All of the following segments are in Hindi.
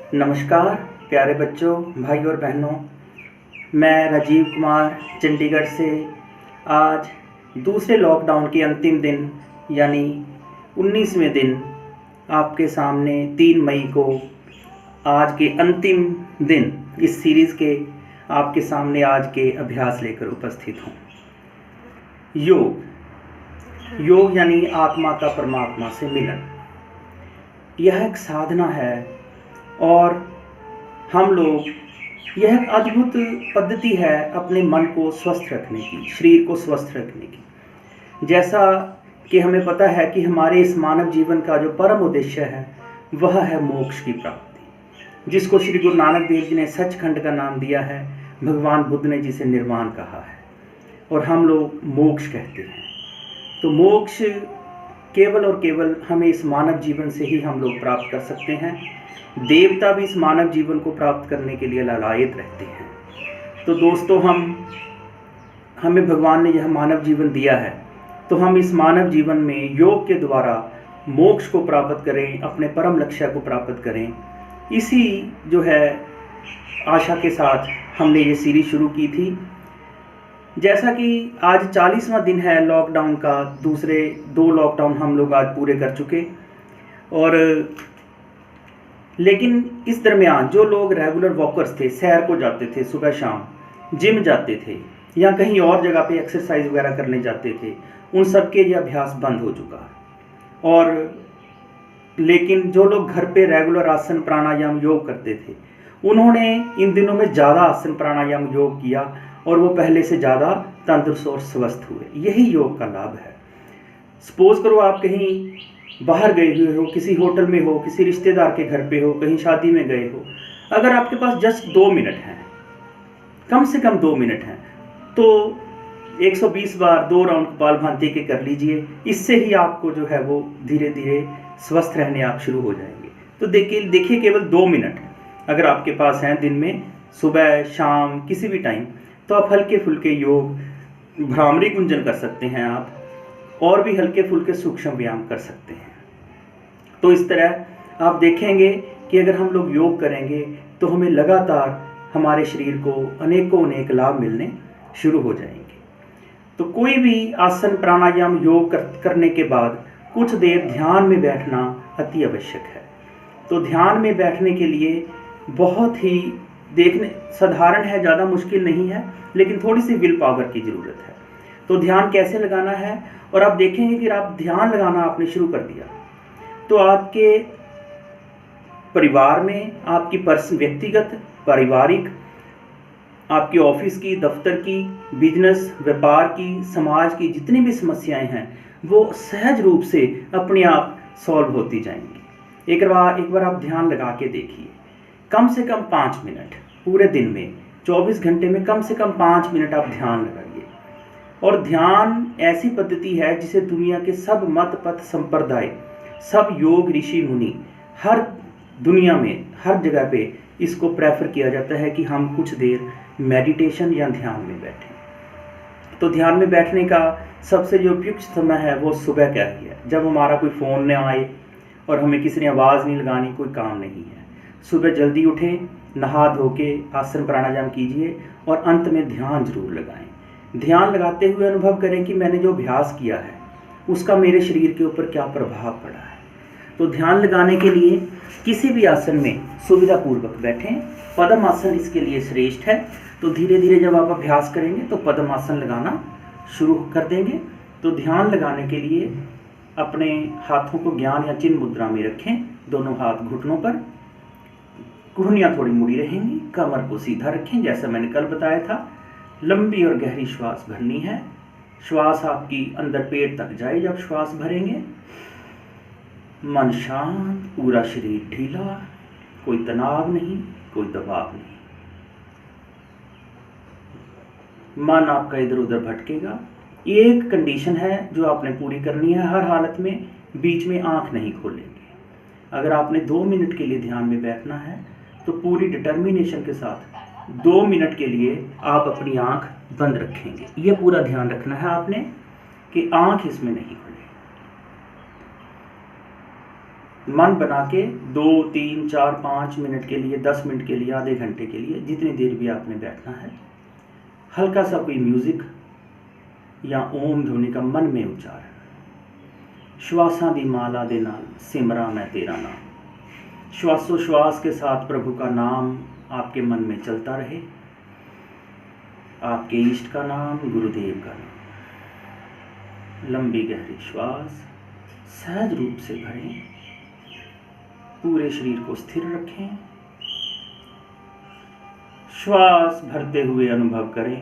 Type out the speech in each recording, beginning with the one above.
नमस्कार प्यारे बच्चों, भाई और बहनों। मैं राजीव कुमार चंडीगढ़ से आज दूसरे लॉकडाउन के अंतिम दिन यानी 19वें दिन आपके सामने 3 मई को आज के अंतिम दिन इस सीरीज़ के आपके सामने आज के अभ्यास लेकर उपस्थित हूँ। योग यानी आत्मा का परमात्मा से मिलन। यह एक साधना है और हम लोग यह एक अद्भुत पद्धति है अपने मन को स्वस्थ रखने की, शरीर को स्वस्थ रखने की। जैसा कि हमें पता है कि हमारे इस मानव जीवन का जो परम उद्देश्य है वह है मोक्ष की प्राप्ति, जिसको श्री गुरु नानक देव जी ने सचखंड का नाम दिया है, भगवान बुद्ध ने जिसे निर्वाण कहा है और हम लोग मोक्ष कहते हैं। तो मोक्ष केवल और केवल हमें इस मानव जीवन से ही हम लोग प्राप्त कर सकते हैं। देवता भी इस मानव जीवन को प्राप्त करने के लिए लालायित रहते हैं। तो दोस्तों, हमें भगवान ने यह मानव जीवन दिया है, तो हम इस मानव जीवन में योग के द्वारा मोक्ष को प्राप्त करें, अपने परम लक्ष्य को प्राप्त करें। इसी जो है आशा के साथ हमने ये सीरीज शुरू की थी। जैसा कि आज 40वां दिन है लॉकडाउन का, दूसरे 2 लॉकडाउन हम लोग आज पूरे कर चुके। और लेकिन इस दरमियान जो लोग रेगुलर वॉकर्स थे, सैर को जाते थे, सुबह शाम जिम जाते थे या कहीं और जगह पे एक्सरसाइज वगैरह करने जाते थे, उन सब के ये अभ्यास बंद हो चुका। और लेकिन जो लोग घर पे रेगुलर आसन प्राणायाम योग करते थे, उन्होंने इन दिनों में ज़्यादा आसन प्राणायाम योग किया और वो पहले से ज़्यादा तंदुरुस्त और स्वस्थ हुए। यही योग का लाभ है। सपोज करो आप कहीं बाहर गए हुए हो, किसी होटल में हो, किसी रिश्तेदार के घर पे हो, कहीं शादी में गए हो, अगर आपके पास जस्ट 2 मिनट हैं, कम से कम 2 मिनट हैं, तो 120 बार 2 राउंड कपालभाति के कर लीजिए। इससे ही आपको जो है वो धीरे धीरे स्वस्थ रहने आप शुरू हो जाएंगे। तो देखिए केवल 2 मिनट अगर आपके पास हैं दिन में, सुबह शाम किसी भी टाइम, तो आप हल्के फुल्के योग, भ्रामरी गुंजन कर सकते हैं आप, और भी हल्के फुल्के सूक्ष्म व्यायाम कर सकते हैं। तो इस तरह आप देखेंगे कि अगर हम लोग योग करेंगे तो हमें लगातार हमारे शरीर को अनेक लाभ मिलने शुरू हो जाएंगे। तो कोई भी आसन प्राणायाम योग करने के बाद कुछ देर ध्यान में बैठना अति आवश्यक है। तो ध्यान में बैठने के लिए बहुत ही साधारण है, ज़्यादा मुश्किल नहीं है, लेकिन थोड़ी सी विल पावर की ज़रूरत है। तो ध्यान कैसे लगाना है, और आप देखेंगे कि आप ध्यान लगाना आपने शुरू कर दिया तो आपके परिवार में, आपकी व्यक्तिगत, पारिवारिक, आपके ऑफिस की, दफ्तर की, बिजनेस, व्यापार की, समाज की जितनी भी समस्याएं हैं वो सहज रूप से अपने आप सॉल्व होती जाएंगी। एक बार आप ध्यान लगा के देखिए, कम से कम 5 मिनट पूरे दिन में, 24 घंटे में कम से कम 5 मिनट आप ध्यान लगाइए। और ध्यान ऐसी पद्धति है जिसे दुनिया के सब मत पथ संप्रदाय, सब योग ऋषि मुनि, हर दुनिया में हर जगह पे इसको प्रेफर किया जाता है कि हम कुछ देर मेडिटेशन या ध्यान में बैठें। तो ध्यान में बैठने का सबसे जो उपयुक्त समय है वो सुबह का ही है, जब हमारा कोई फ़ोन न आए और हमें किसी ने आवाज़ नहीं लगानी, कोई काम नहीं है। सुबह जल्दी उठें, नहा धो के आसन प्राणायाम कीजिए और अंत में ध्यान जरूर लगाएं। ध्यान लगाते हुए अनुभव करें कि मैंने जो अभ्यास किया है उसका मेरे शरीर के ऊपर क्या प्रभाव पड़ा है। तो ध्यान लगाने के लिए किसी भी आसन में सुविधापूर्वक बैठें। पद्म आसन इसके लिए श्रेष्ठ है। तो धीरे धीरे जब आप अभ्यास करेंगे तो पद्म आसन लगाना शुरू कर देंगे। तो ध्यान लगाने के लिए अपने हाथों को ज्ञान या चिन्ह मुद्रा में रखें, दोनों हाथ घुटनों पर, घुंडियाँ थोड़ी मुड़ी रहेंगी, कमर को सीधा रखें जैसा मैंने कल बताया था। लंबी और गहरी श्वास भरनी है। श्वास आपकी अंदर पेट तक जाए। जब श्वास भरेंगे मन शांत, पूरा शरीर ढीला, कोई तनाव नहीं, कोई दबाव नहीं। मन आपका इधर उधर भटकेगा। एक कंडीशन है जो आपने पूरी करनी है हर हालत में, बीच में आंख नहीं खोलेंगे। अगर आपने 2 मिनट के लिए ध्यान में बैठना है तो पूरी डिटर्मिनेशन के साथ 2 मिनट के लिए आप अपनी आंख बंद रखेंगे। ये पूरा ध्यान रखना है आपने कि आंख इसमें नहीं खुले। मन बना के 2, 3, 4, 5 मिनट के लिए, 10 मिनट के लिए, आधे घंटे के लिए, जितनी देर भी आपने बैठना है, हल्का सा कोई म्यूजिक या ओम ध्वनि का मन में उच्चारण, श्वासां दी माला दे नाल सिमरा मैं तेरा नाम। श्वासोश्वास के साथ प्रभु का नाम आपके मन में चलता रहे, आपके इष्ट का नाम, गुरुदेव का नाम। लंबी गहरी श्वास सहज रूप से भरें, पूरे शरीर को स्थिर रखें। श्वास भरते हुए अनुभव करें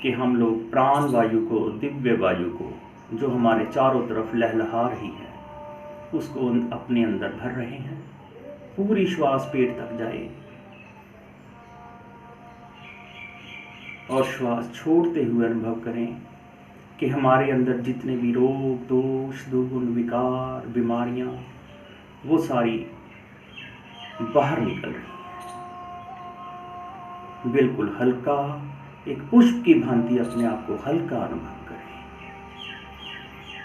कि हम लोग प्राण वायु को, दिव्य वायु को, जो हमारे चारों तरफ लहलहा रही है, उसको अपने अंदर भर रहे हैं। पूरी श्वास पेट तक जाए और श्वास छोड़ते हुए अनुभव करें कि हमारे अंदर जितने भी रोग, दोष, दुर्गुण, विकार, बीमारियां, वो सारी बाहर निकल रही हैं। बिल्कुल हल्का, एक पुष्प की भांति अपने आप को हल्का अनुभव करें।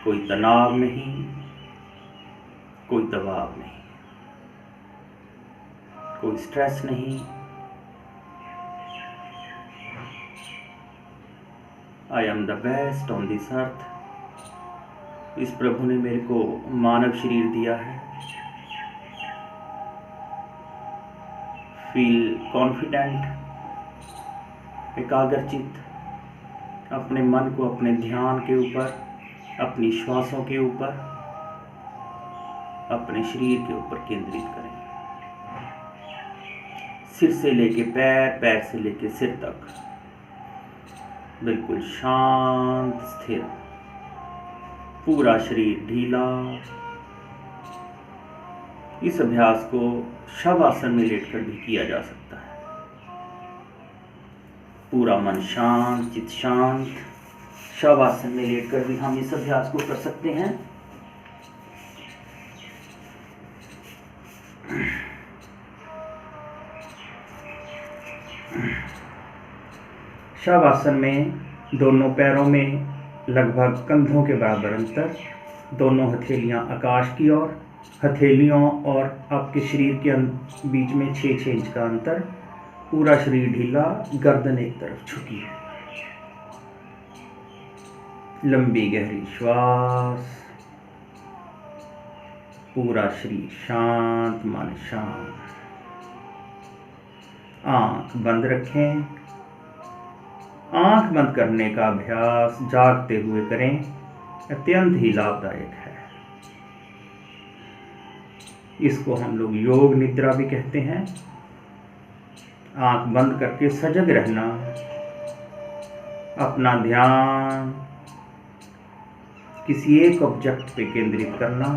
कोई तनाव नहीं, कोई दबाव नहीं, कोई स्ट्रेस नहीं। I am the best on this earth. इस प्रभु ने मेरे को मानव शरीर दिया है। फील कॉन्फिडेंट, एकाग्रचित, अपने मन को अपने ध्यान के ऊपर, अपनी श्वासों के ऊपर, अपने शरीर के ऊपर केंद्रित करें। सिर से लेके पैर, पैर से लेके सिर तक बिल्कुल शांत, स्थिर, पूरा शरीर ढीला। इस अभ्यास को शवासन में लेटकर भी किया जा सकता है। पूरा मन शांत, चित्त शांत, शवासन में लेटकर भी हम इस अभ्यास को कर सकते हैं। शवासन में दोनों पैरों में लगभग कंधों के बराबर अंतर, दोनों हथेलियां आकाश की ओर, हथेलियों और आपके शरीर के बीच में 6-6 इंच का अंतर। पूरा शरीर ढीला, गर्दन एक तरफ झुकी है। लंबी गहरी श्वास, पूरा शरीर शांत, मन शांत। आंख बंद रखें। आंख बंद करने का अभ्यास जागते हुए करें, अत्यंत ही लाभदायक है। इसको हम लोग योग निद्रा भी कहते हैं। आंख बंद करके सजग रहना, अपना ध्यान किसी एक ऑब्जेक्ट पे केंद्रित करना,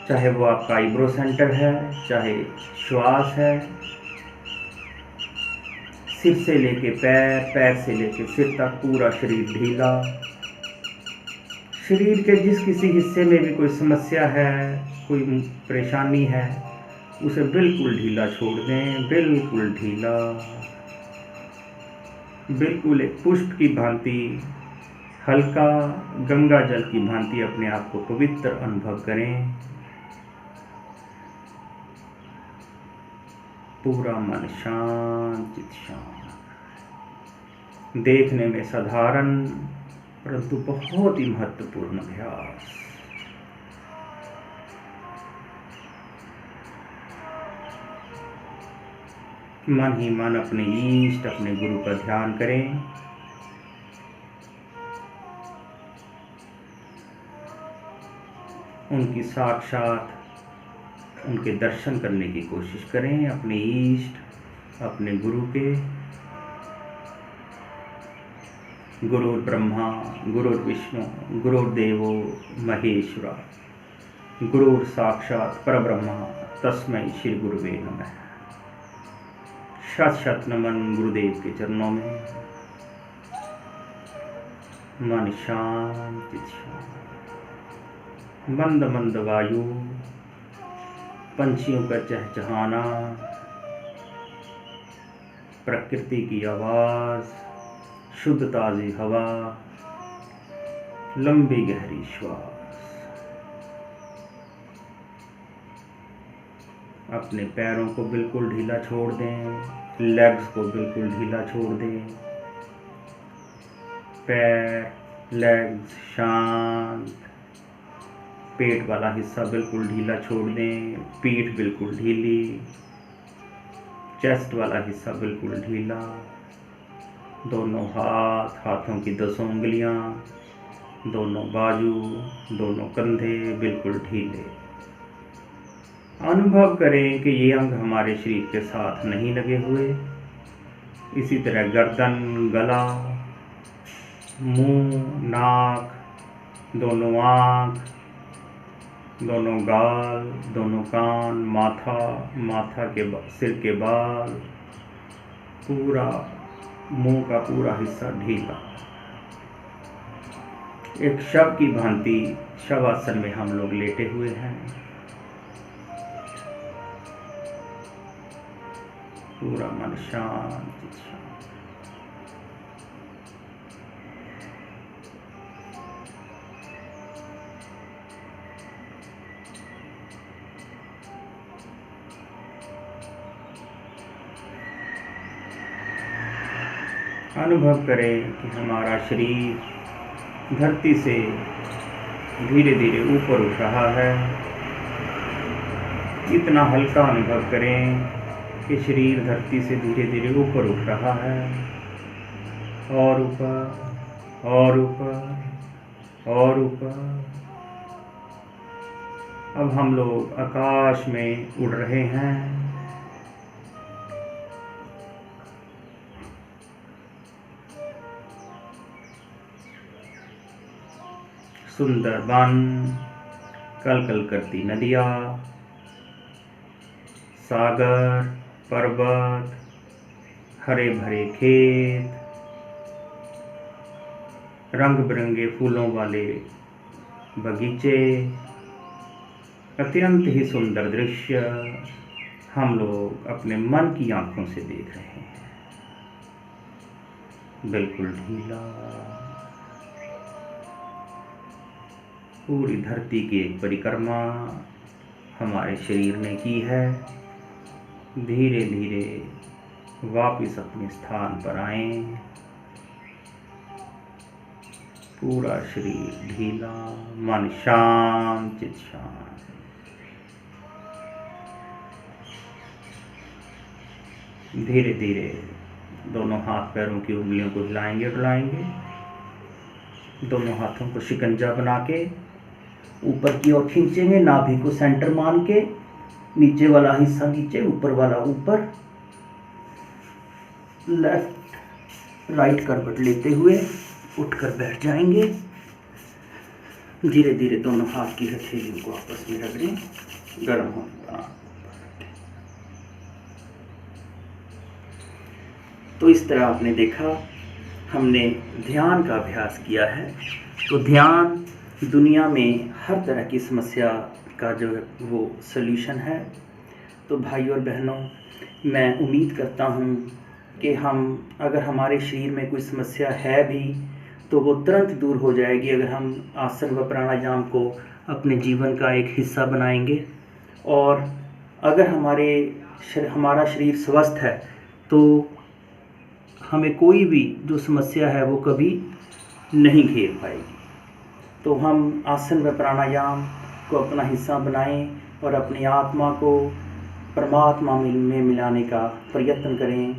चाहे वो आपका आईब्रो सेंटर है, चाहे श्वास है। सिर से लेके पैर, पैर से लेके सिर तक पूरा शरीर ढीला। शरीर के जिस किसी हिस्से में भी कोई समस्या है, कोई परेशानी है, उसे बिल्कुल ढीला छोड़ दें, बिल्कुल ढीला। बिल्कुल एक पुष्प की भांति, हल्का गंगा जल की भांति अपने आप को पवित्र अनुभव करें। पूरा मन शांत, चित्त शांत। देखने में साधारण परंतु बहुत ही महत्वपूर्ण अभ्यास। मन ही मन अपने इष्ट, अपने गुरु का ध्यान करें। उनकी साक्षात, उनके दर्शन करने की कोशिश करें, अपने इष्ट, अपने गुरु के। गुरुर् ब्रह्मा गुरुर्विष्णु गुरुर्देवो महेश्वरा, गुरुर् साक्षात परब्रह्म तस्मै श्री गुरुवे नमः। शत शत नमन गुरुदेव के चरणों में। मन शांत, मंद मंद वायु, पंछियों का चहचहाना, प्रकृति की आवाज, शुद्ध ताजी हवा, लंबी गहरी श्वास। अपने पैरों को बिल्कुल ढीला छोड़ दें, लेग्स को बिल्कुल ढीला छोड़ दें। पैर, लेग्स शांत। पेट वाला हिस्सा बिल्कुल ढीला छोड़ दें, पीठ बिल्कुल ढीली, चेस्ट वाला हिस्सा बिल्कुल ढीला। दोनों हाथ, हाथों की 10 उंगलियां, दोनों बाजू, दोनों कंधे बिल्कुल ढीले। अनुभव करें कि ये अंग हमारे शरीर के साथ नहीं लगे हुए। इसी तरह गर्दन, गला, मुंह, नाक, दोनों आँख, दोनों गाल, दोनों कान, माथा, माथा के सिर के बाल, पूरा मुंह का पूरा हिस्सा ढीला। एक शव की भांति शवासन में हम लोग लेटे हुए हैं। पूरा मन शांत शांत। अनुभव करें कि हमारा शरीर धरती से धीरे धीरे ऊपर उठ रहा है। इतना हल्का अनुभव करें कि शरीर धरती से धीरे धीरे ऊपर उठ रहा है, और ऊपर और ऊपर और ऊपर। अब हम लोग आकाश में उड़ रहे हैं। सुंदर वन, कलकल करती नदियाँ, सागर, पर्वत, हरे भरे खेत, रंग बिरंगे फूलों वाले बगीचे, अत्यंत ही सुंदर दृश्य हम लोग अपने मन की आंखों से देख रहे हैं। बिल्कुल ढीला। पूरी धरती की एक परिक्रमा हमारे शरीर ने की है। धीरे धीरे वापिस अपने स्थान पर आएं। पूरा शरीर ढीला, मन शांत, चित शांत। धीरे धीरे दोनों हाथ पैरों की उंगलियों को हिलाएंगे डुलाएंगे। दोनों हाथों को शिकंजा बना के ऊपर की ओर खींचेंगे, नाभि को सेंटर मान के। नीचे वाला हिस्सा नीचे, ऊपर वाला ऊपर। लेफ्ट राइट करवट लेते हुए उठकर बैठ जाएंगे। धीरे धीरे दोनों हाथ की हथेलियों को आपस में रगड़ें, गर्म होने। तो इस तरह आपने देखा, हमने ध्यान का अभ्यास किया है। तो ध्यान दुनिया में हर तरह की समस्या का जो है वो सल्यूशन है। तो भाई और बहनों, मैं उम्मीद करता हूँ कि हम अगर हमारे शरीर में कोई समस्या है भी तो वो तुरंत दूर हो जाएगी अगर हम आसन व प्राणायाम को अपने जीवन का एक हिस्सा बनाएंगे। और अगर हमारा शरीर स्वस्थ है तो हमें कोई भी जो समस्या है वो कभी नहीं घेर पाएगी। तो हम आसन व प्राणायाम को अपना हिस्सा बनाएं और अपनी आत्मा को परमात्मा में मिलाने का प्रयत्न करें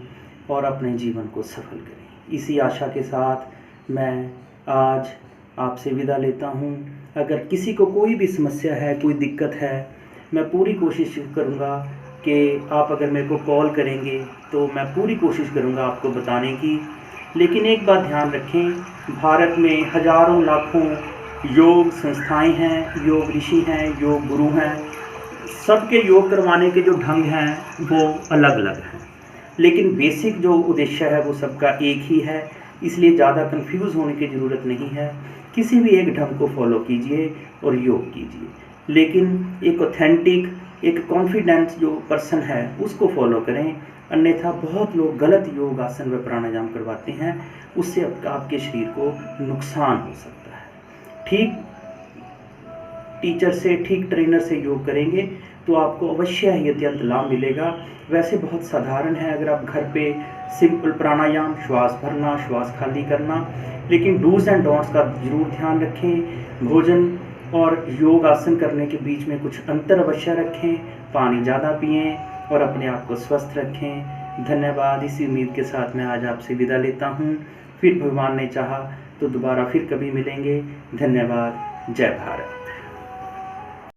और अपने जीवन को सफल करें। इसी आशा के साथ मैं आज आपसे विदा लेता हूं। अगर किसी को कोई भी समस्या है, कोई दिक्कत है, मैं पूरी कोशिश करूंगा कि आप अगर मेरे को कॉल करेंगे तो मैं पूरी कोशिश करूंगा आपको बताने की। लेकिन एक बात ध्यान रखें, भारत में हजारों लाखों योग संस्थाएं हैं, योग ऋषि हैं, योग गुरु हैं। सबके योग करवाने के जो ढंग हैं वो अलग अलग हैं, लेकिन बेसिक जो उद्देश्य है वो सबका एक ही है। इसलिए ज़्यादा कंफ्यूज होने की ज़रूरत नहीं है। किसी भी एक ढंग को फॉलो कीजिए और योग कीजिए, लेकिन एक ऑथेंटिक, एक कॉन्फिडेंस जो पर्सन है उसको फॉलो करें। अन्यथा बहुत लोग गलत योग आसन व प्राणायाम करवाते हैं, उससे आपके शरीर को नुकसान हो सकता है। ठीक टीचर से, ठीक ट्रेनर से योग करेंगे तो आपको अवश्य ही अत्यंत लाभ मिलेगा। वैसे बहुत साधारण है, अगर आप घर पे सिंपल प्राणायाम, श्वास भरना, श्वास खाली करना, लेकिन डूज एंड डोंट्स का ज़रूर ध्यान रखें। भोजन और योग आसन करने के बीच में कुछ अंतर अवश्य रखें, पानी ज़्यादा पिएं और अपने आप को स्वस्थ रखें। धन्यवाद। इसी उम्मीद के साथ मैं आज आपसे विदा लेता हूँ। फिर भगवान ने चाहा तो दोबारा फिर कभी मिलेंगे। धन्यवाद। जय भारत।